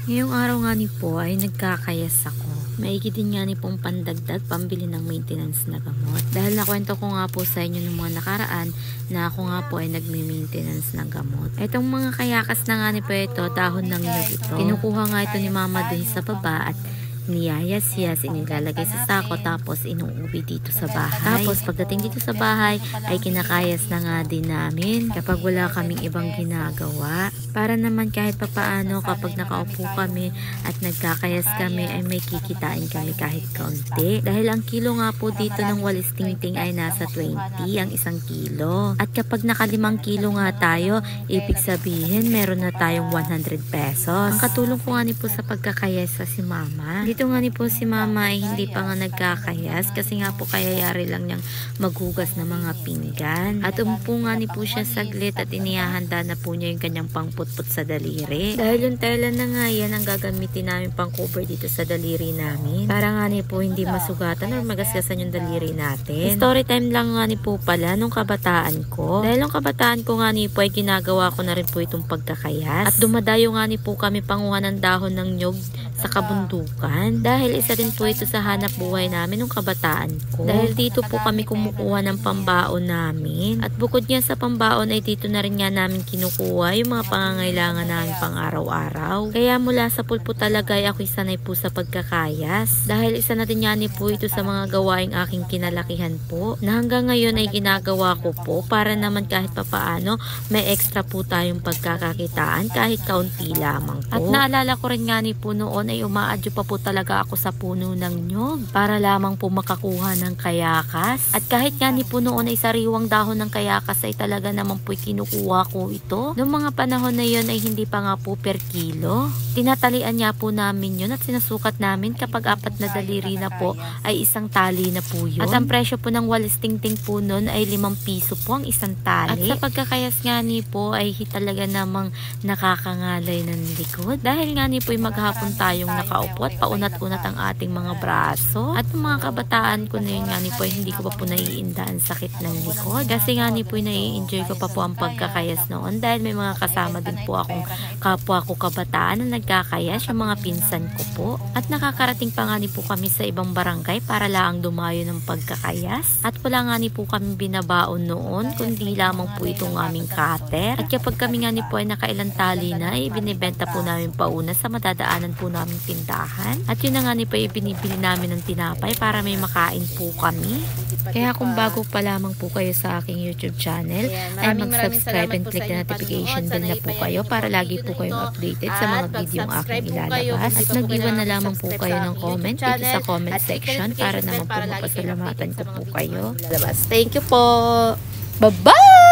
Ngayong araw nga ni po ay nagkakayas ako. Maigi din nga ni pong pandagdag pambili ng maintenance na gamot. Dahil nakwento ko nga po sa inyo ng mga nakaraan na ako nga po ay nagme-maintenance ng gamot. Itong mga kayakas na nga ni po ito, dahon ng nyug ito. Kinukuha nga ito ni mama dun sa baba at niyayas-yas, inilalagay sa sako tapos inuuwi dito sa bahay. Tapos pagdating dito sa bahay ay kinakayas na nga din namin kapag wala kaming ibang ginagawa. Para naman kahit papaano kapag nakaupo kami at nagkakayas kami ay may kikitain kami kahit kaunti. Dahil ang kilo nga po dito ng walis tingting ay nasa 20 ang isang kilo. At kapag naka 5 kilo nga tayo, ibig sabihin meron na tayong 100 pesos. Ang katulong ko nga ni po sa pagkakayas sa si mama. Dito nga ni po si mama ay hindi pa nga nagkakayas kasi nga po kayayari lang niyang maghugas ng mga pinggan. At umupo nga ni po siya saglit at inihahanda na po niya yung kanyang pangputput sa daliri. Dahil yung tela na nga yan ang gagamitin namin pang cover dito sa daliri namin. Para nga ni po hindi masugatan o magasgasan yung daliri natin. Story time lang nga ni po pala nung kabataan ko. Dahil nung kabataan ko nga ni po ay ginagawa ko na rin po itong pagkakayas. At dumadayo nga ni po kami panguha ng dahon ng nyug sa kabundukan. Dahil isa din po ito sa hanap buhay namin nung kabataan ko. Dahil dito po kami kumukuha ng pambaon namin. At bukod nga sa pambaon ay dito na rin nga namin kinukuha yung mga pangangailangan namin pang araw-araw. Kaya mula sa pulpo talaga ay ako'y sanay po sa pagkakayas. Dahil isa na din nga ni po ito sa mga gawaing aking kinalakihan po. Na hanggang ngayon ay ginagawa ko po para naman kahit papaano may extra po tayong pagkakakitaan kahit kaunti lamang po. At naalala ko rin nga ni po noon ay umaadyo pa po talaga ako sa puno ng nyug para lamang po makakuha ng kayakas. At kahit nga ni po noon ay sariwang dahon ng kayakas ay talaga naman po kinukuha ko ito. Noong mga panahon na yon ay hindi pa nga po per kilo. Tinatalian niya po namin yun at sinasukat namin kapag 4 na daliri na po ay isang tali na po yun. At ang presyo po ng walis tingting po nun ay 5 piso po ang isang tali. At sa pagkakayas nga ni po ay talaga namang nakakangalay ng likod. Dahil nga ni po ay maghapon tayong nakaupo at paunat-unat ang ating mga braso. At yung mga kabataan ko na yun nga ni po ay hindi ko pa po naiinda ang sakit ng likod. Kasi nga ni po ay nai-enjoy ko pa po ang pagkakayas noon dahil may mga kasama din po akong kapwa ko kabataan na nagkakayas, yung mga pinsan ko po. At nakakarating pa nga ni po kami sa ibang barangay para lang dumayo ng pagkakayas. At wala nga ni po kami binabaon noon kundi lamang po itong aming cutter. At kapag kami nga ni po ay nakailang tali na ay binibenta po namin pauna sa madadaanan po namin tindahan. At yun na nga ni po ay binibili namin ng tinapay para may makain po kami. Kaya kung bago pa lamang po kayo sa aking YouTube channel ay mag-subscribe and click the notification bell na po kayo para lagi po kayong updated sa mga video ang aking ilalabas. At mag-iwan na lamang po kayo ng comment dito sa comment section para naman po mapasalamatan ko po kayo. Thank you po. Bye-bye!